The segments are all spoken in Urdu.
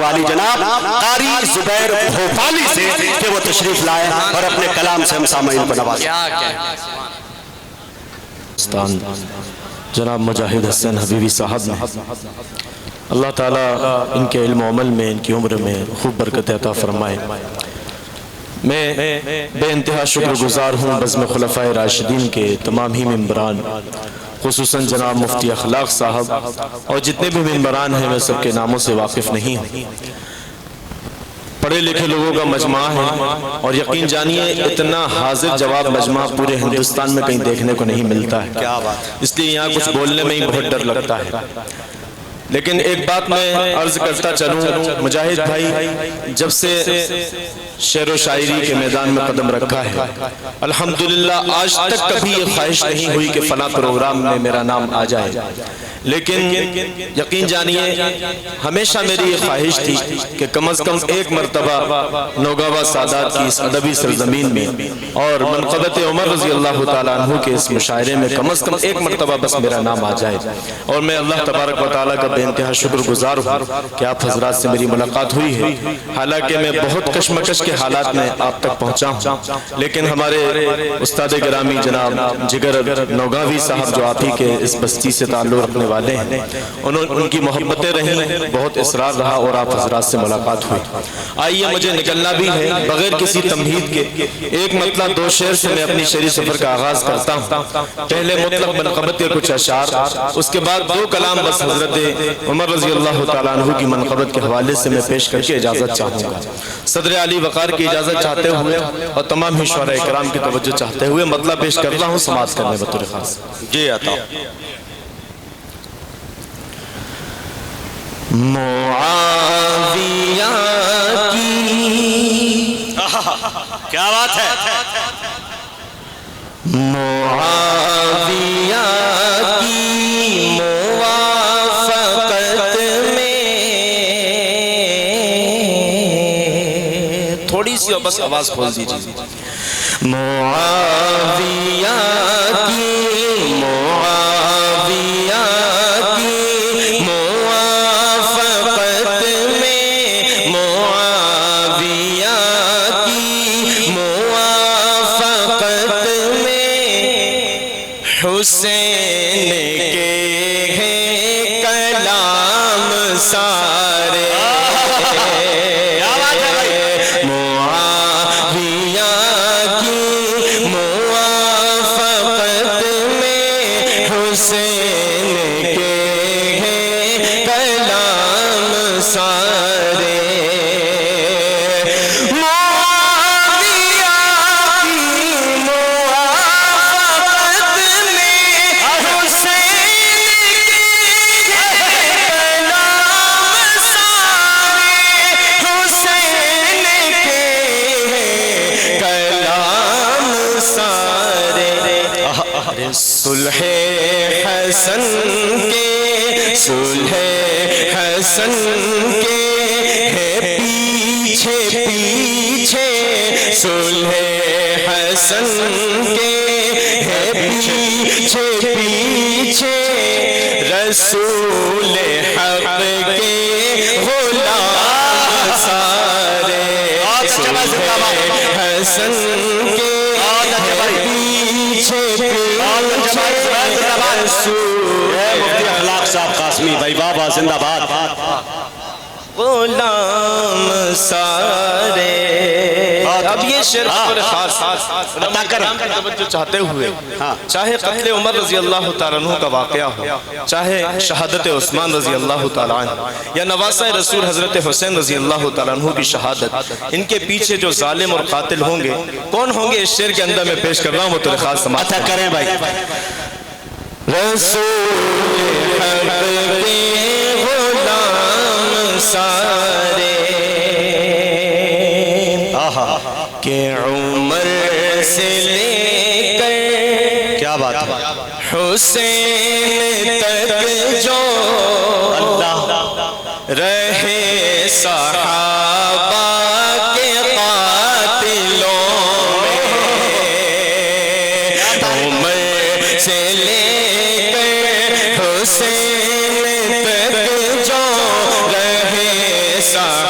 والی جناب قاری زبیر بھوپالی سے کہ وہ تشریف لائے اور اپنے کلام سے ہم سامعین کو نوازیں۔ جناب مجاہد حسین حبیبی صاحب نے اللہ تعالیٰ ان کے علم و عمل میں، ان کی عمر میں خوب برکت عطا فرمائے۔ میں بے انتہا شکر گزار ہوں بزم خلفائے راشدین کے تمام ہی ممبران، خصوصاً جناب مفتی اخلاق صاحب اور جتنے بھی ممبران ہیں میں سب کے ناموں سے واقف نہیں ہوں۔ پڑھے لکھے لوگوں کا مجمع ہے اور یقین جانیے اتنا حاضر جواب مجمع پورے ہندوستان میں کہیں دیکھنے کو نہیں ملتا ہے، اس لیے یہاں کچھ بولنے میں ہی بہت ڈر لگتا ہے۔ لیکن ایک بات میں عرض کرتا چلوں، مجاہد بھائی جب سے شعر و شاعری کے میدان میں قدم رکھا ہے الحمدللہ آج تک کبھی یہ خواہش نہیں ہوئی کہ فلاں پروگرام میں میرا نام آ جائے، لیکن یقین جانیے ہمیشہ میری یہ خواہش تھی کہ کم از کم ایک مرتبہ نوگاوا سادات کی اس ادبی سرزمین میں اور منقبت عمر رضی اللہ تعالیٰ عنہ کے اس مشاعرے میں کم از کم ایک مرتبہ بس میرا نام آ جائے۔ اور میں اللہ تبارک و تعالیٰ کا بے انتہا شکر گزار ہوں کہ آپ حضرات سے میری ملاقات ہوئی ہے، حالانکہ میں بہت کشمکش کے حالات میں آپ تک پہنچا ہوں، لیکن ہمارے استاد گرامی جناب جگر نوگاوی صاحب جو آپ ہی کے اس بستی سے تعلق رکھنے والے ہیں، ان کی محبتیں رہیں، بہت اصرار رہا اور آپ حضرات سے ملاقات ہوئی۔ آئیے مجھے نکلنا بھی ہے بغیر کسی تمہید کے ایک مطلب دو شعر سے میں اپنی شعری سفر کا آغاز کرتا ہوں۔ پہلے مطلق منقبت کے کچھ اشعار، اس کے بعد دو کلام بس حضرت عمر رضی اللہ تعالیٰ عنہ کی منقبت کے حوالے سے میں پیش کر کے اجازت چاہوں گا۔ صدر علی وقار کی اجازت چاہتے ہوئے اور تمام ہی شعراء اکرام کی توجہ چاہتے ہوئے مطلب پیش کرتا ہوں سماعت کرنے بطور خاص۔ جی عطا معاویہ کی کیا بات ہے، معاویہ کی موافقت میں تھوڑی سی بس آواز کھول دیجیے۔ معاویہ کی حسین کے ہیں کلام سارے، معاویہ کی موافقت میں حسین کے ہیں کلام سارے، صلح حسن کے صلح حسن کے ہے پیچھے پیچھے، صلح حسن کے ہے پیچھے پیچھے، رسول حق کے غلام سارے، صلح حسن کے مفتی اخلاق صاحب قاسمی بھائی بابا زندہ باد، غلام سارے۔ اب یہ شعر پر خاص عطا توجہ چاہتے ہوئے، چاہے قتل عمر رضی اللہ تعالیٰ عنہ کا واقعہ ہو، چاہے شہادت عثمان رضی اللہ تعالیٰ عنہ یا نواسہ رسول حضرت حسین رضی اللہ تعالیٰ عنہ کی شہادت، ان کے پیچھے جو ظالم اور قاتل ہوں گے کون ہوں گے اس شعر کے اندر میں پیش کر رہا ہوں، بطور خاص سماعت عطا کریں بھائی۔ رسول حق کے غلام سارے کہ عمر سے لے کر کیا بات ہے، حسین تک جو رہے صحابہ کے قاتلوں میں، عمر سے لے کر حسین تک جو رہے صحابہ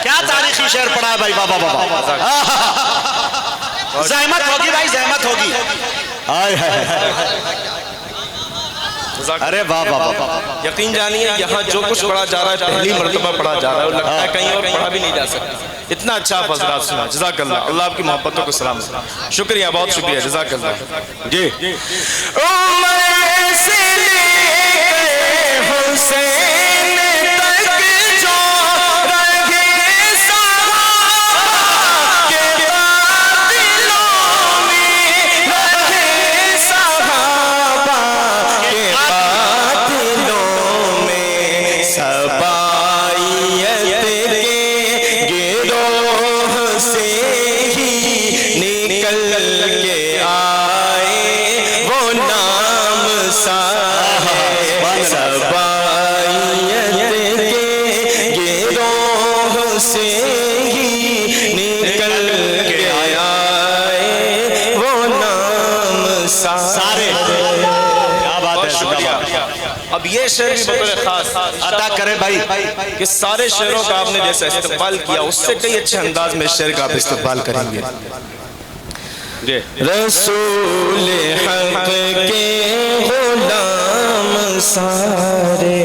کیا تاریخی شعر پڑھا ہے بھائی، بابا بابا، زحمت ہوگی بھائی، زحمت ہوگی. ارے واہ واہ واہ. یقین جانیے یہاں جو کچھ پڑھا جا رہا ہے پہلی مرتبہ پڑھا جا رہا ہے، اور لگتا ہے کہیں اور پڑھا بھی نہیں جا سکتا. اتنا اچھا آپ حضرات سنا. جزاک اللہ. اللہ آپ کی محبتوں کو سلام. شکریہ، بہت شکریہ. جزاک اللہ. جی. اب یہ شعر بھی بطور خاص عطا کرے بھائی کہ سارے شعروں کا آپ نے جیسا استقبال کیا اس سے کئی اچھے انداز میں شعر کا آپ استقبال کریں گے. رسول حق کے غلام سارے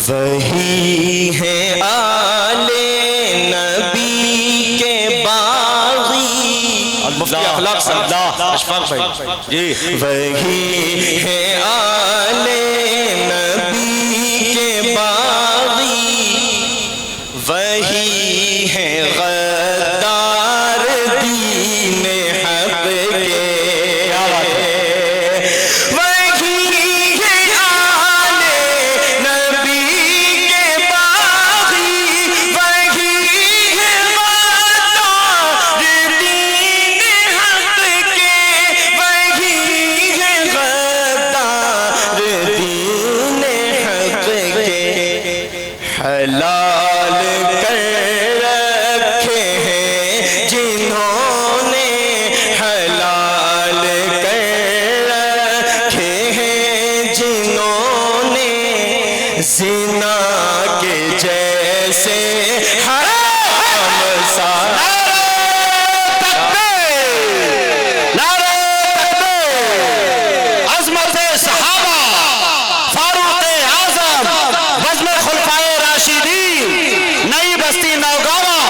وہی ہیں آل نبی کے باغی. مفتی اخلاق صلی اللہ اشفاق بھائی جی. وہی ہیں آل نبی کے باغی، وہی ہیں غدار دین حق کے، وہی ہیں آل نبی کے باغی، وہی ہیں غدار دین حق کے، وہی ہیں غدار دین حق کے. حلال کر رکھے ہیں جنہوں نے، حلال کر رکھے ہیں جنہوں نے، زنا کے جیسے حرام سارے. عظمت صحابہ، فاروق اعظم، بزم خلفائے راشدین، نئی بستی نوگاواں،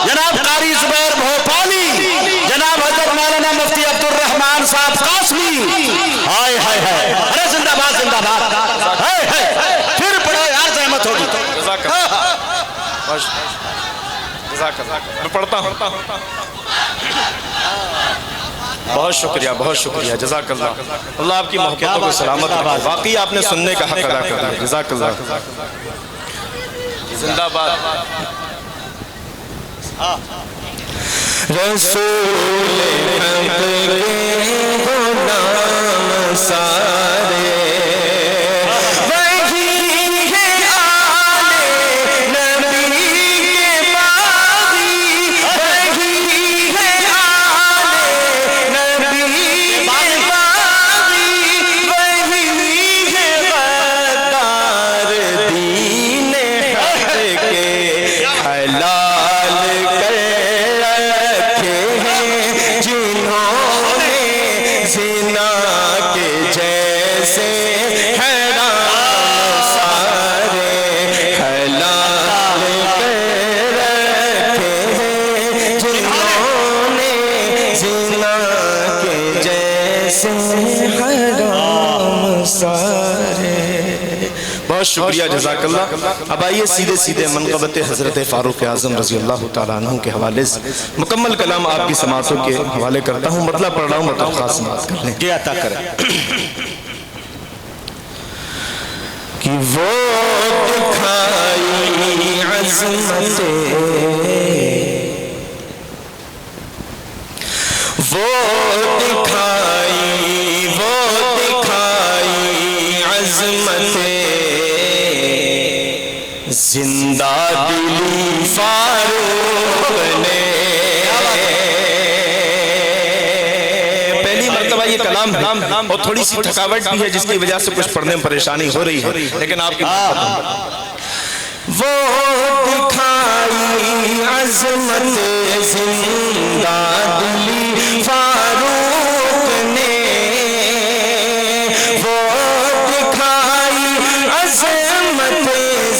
جناب قاری زبیر بھوپالی، جناب حضرت مولانا مفتی عبدالرحمان صاحب قاسمی. ہائے ہائے ہائے. ارے زندہ باد، زندہ باد. ہائے ہائے. پھر پڑھو یار، زحمت ہوگی. جزاک اللہ. جزاک اللہ. میں پڑھتا ہوں. بہت شکریہ، بہت شکریہ. جزاک اللہ. اللہ آپ کی محبتوں کو سلامت رکھے. واقعی آپ نے سننے کا حق ادا کر دیا. جزاک اللہ. زندہ باد. رسول حق کے غلام سارے وہی ہیں آل نبی کے باغی، وہی ہیں آل نبی کے باغی، وہی ہیں غدار دین حق کے. حلال کر رکھے ہیں جنہوں نے، زنا کے جیسے حرام سارے. حلال کر رکھے ہیں جنہوں نے، زنا کے جیسے حرام سارے. بہت شکریہ. جزاک اللہ. اب آئیے سیدھے سیدھے منقبت حضرت فاروق اعظم رضی اللہ تعالیٰ عنہ کے حوالے سے مکمل کلام آپ کی سماعتوں کے حوالے کرتا ہوں. مطلب پڑھ رہا ہوں، مطلب خاص سماعت کر لیں. جی عطا کرے. کہ وہ دکھائی عظمت، وہ دکھائی عظمت، زندہ دلی فاروق نے. پہلی مرتبہ مرتبہ یہ کلام ہے اور تھوڑی سی تھکاوٹ بھی ہے جس کی وجہ سے کچھ پڑھنے میں پریشانی ہو رہی ہے، لیکن آپ کی وہ دکھائی عظمت زندہ دلی فاروق نے، وہ دکھائی عظمت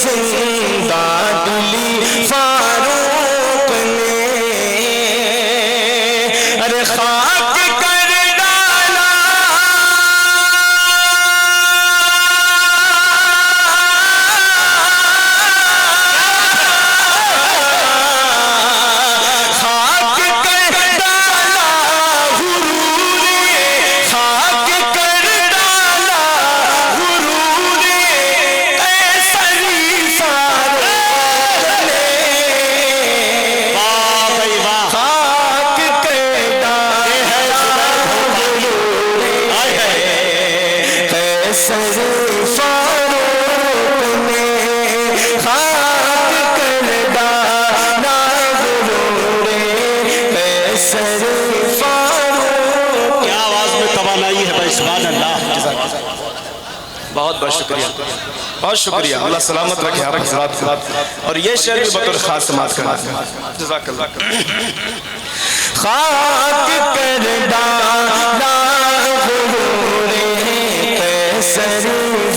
زندہ دلی فاروق نے، ارے خاک کر ڈالا بہت بہت شکریہ، بہت شکریہ، اللہ سلامت رکھے آپ حضرات کو، اور یہ شعر بھی بطور خاص سماعت کرنا ہے۔ جزاک اللہ۔ خاک کر ڈالا غرور قیصر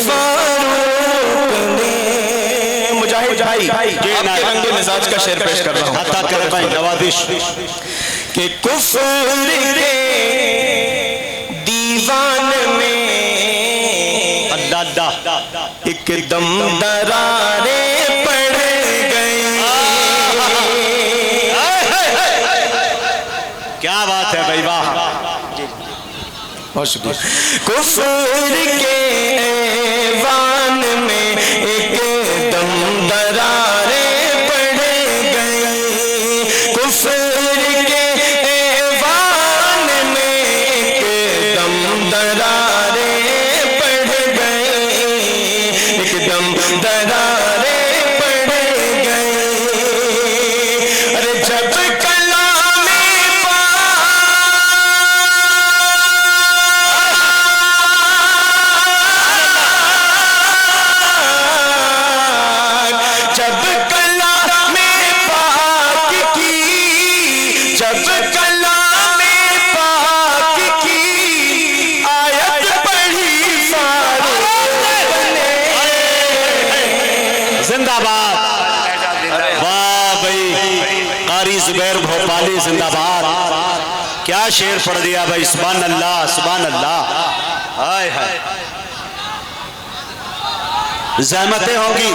فاروق نے، مجاہد بھائی آپ کے رنگ مزاج کا شعر پیش کر رہا ہوں۔ عطا کرے بھائی نوازش کہ کفر کے دیوان میں ایک دم دراریں پڑ گئی، کیا بات ہے بھائی، واہ، بہت شکریہ۔ کفر کے ایوان میں ایک دم دراریں پڑ گئی، کفر کے ایوان میں ایک دم دراریں پڑ گئی، ایک دم دراریں پڑ گئی، ارے جب کلام زندہ باد، واہ بھائی قاری زبیر بھوپالی زندہ باد، کیا شعر پڑھ دیا بھائی، سبحان اللہ سبحان اللہ، ہائے ہائے، زحمتیں ہوں گی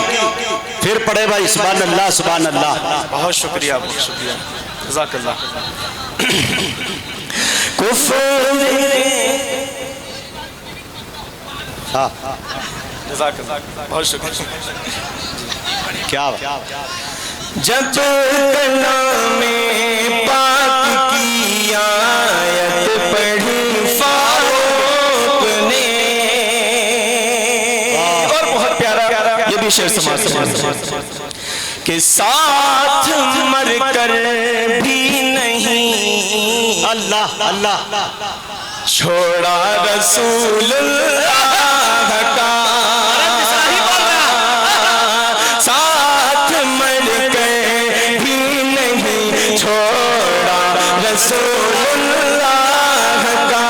پھر پڑھے بھائی، سبحان اللہ سبحان اللہ، بہت شکریہ، بہت شکریہ، جزاک اللہ۔ جزاک اللہ، بہت شکریہ، کیا جب کلام پاک کی آیت پڑھی فاروق نے، اور بہت پیارا یہ بھی شعر سماعت کہ ساتھ مر کر بھی نہیں اللہ اللہ چھوڑا رسول اللہ کا، ساتھ مر کر بھی نہیں چھوڑا رسول اللہ کا،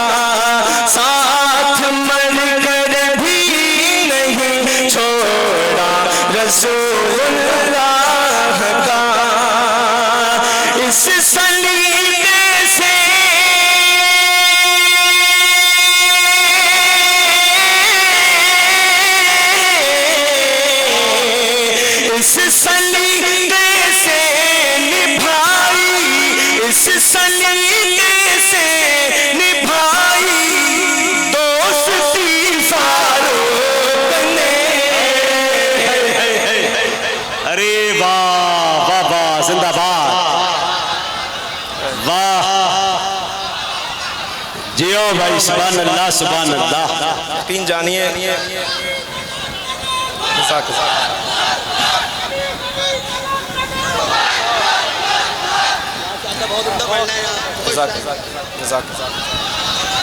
ساتھ مر کر بھی نہیں چھوڑا رسول اللہ کا، اس سلیقے سے اس سلیقے سے نبھائی، اس سلیقے سے نبھائی دوستی فاروق نے، ارے واہ واہ واہ، زندہ باد، واہ جیو بھائی، سبحان اللہ سبحان اللہ، یقین جانیے، جزاک اللہ۔ جزاک اللہ، جزاک اللہ۔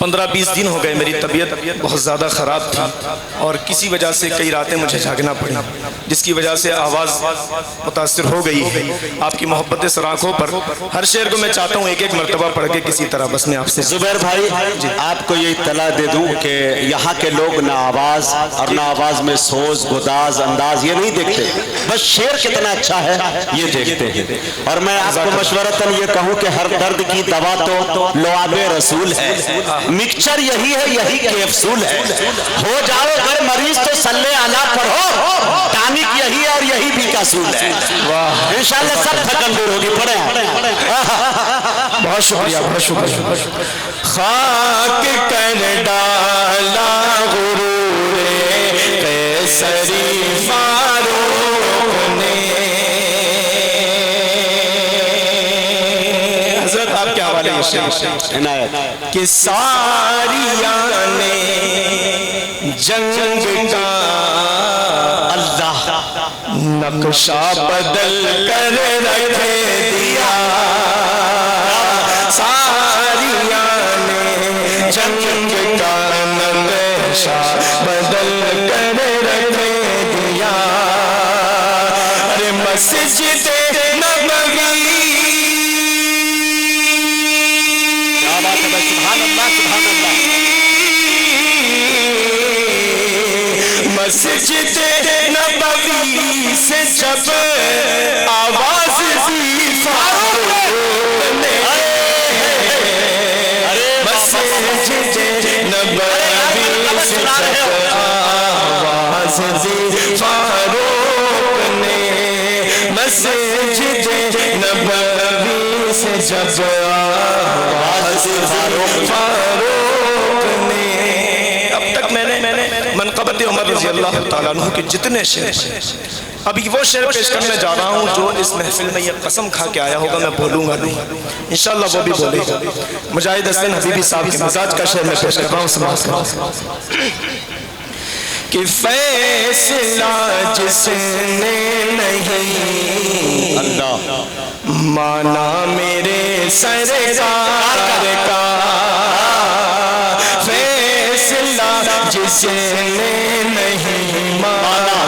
15-20 دن ہو گئے میری طبیعت بہت زیادہ خراب تھی اور کسی وجہ سے کئی راتیں مجھے جاگنا پڑی، جس کی وجہ سے آواز متاثر ہو گئی ہے۔ آپ کی محبت سے آنکھوں پر ہر شعر کو میں چاہتا ہوں ایک ایک مرتبہ پڑھ کے کسی طرح بس میں آپ سے زبیر بھائی آپ کو یہ اطلاع دے دوں کہ یہاں کے لوگ نہ آواز اور نہ آواز میں سوز گداز انداز یہ نہیں دیکھتے، بس شعر کتنا اچھا ہے یہ دیکھتے ہیں۔ اور میں آپ کو مشورتاً یہ کہوں کہ ہر درد کی دوا تو لعاب رسول ہے، مکسچر یہی ہے، یہی کیپسول ہے، ہو جاؤ اگر مریض تو صلی اللہ پڑھو، ٹانک یہی ہے اور یہی بھی کسول ہے۔ انشاءاللہ سب تھکن دور ہوگی، پڑھیں۔ بہت شکریہ، بہت شکریہ۔ خاک کر ڈالا غرور قیصری فاروق نے، حضرت آپ کے حوالے عنایت کہ ساریاں نے جنگ کا اللہ نقشہ بدل کر رکھ دیا، ساریاں نے جنگ کا نقشہ بدل کر رکھ دیا، ارے مسجد نبوی مسجد نبوی سے جب آواز دی فاروق نے، مسجد نبوی سے جب آواز دی فاروق نے، مسجد نبوی سے جب آواز دی فاروق نے۔ اب تک میں نے منقبت عمر رضی اللہ تعالیٰ عنہ کے جتنے شعر ہیں، ابھی وہ شعر پیش کرنے جا رہا ہوں جو اس محفل میں یہ قسم کھا کے آیا ہوگا میں بولوں گا نہیں، انشاءاللہ وہ بھی بولے گا۔ مجاہد حسین حبیبی صاحب کے مزاج کا شعر میں پیش کر رہا ہوں، سماعت کریں۔ کہ فیصلہ جس نے نہیں اللہ مانا میرے سرکار کا، جس نے نہیں مانا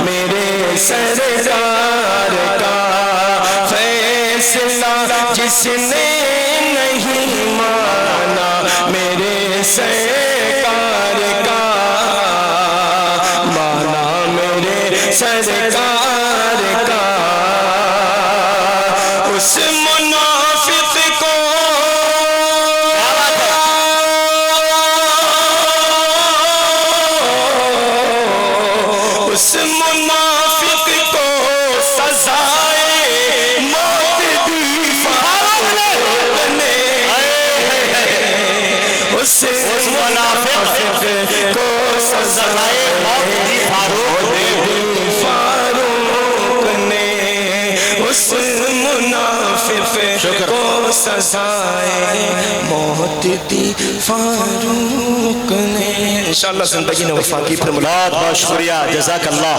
میرے سرکار کا، فیصلہ جس نے نہیں مانا میرے سرکار کا، مانا میرے سرکار کا، اس منافق کو اس منافق کو سزائے موت دی فاروق نے، اس منافق کو سزائے موت دی فاروق نے، اس منافق کو سزائے موت دی فاروق نے۔ انشاءاللہ زندگی نے وفا کی، پھر بہت بہت شکریہ، جزاک اللہ۔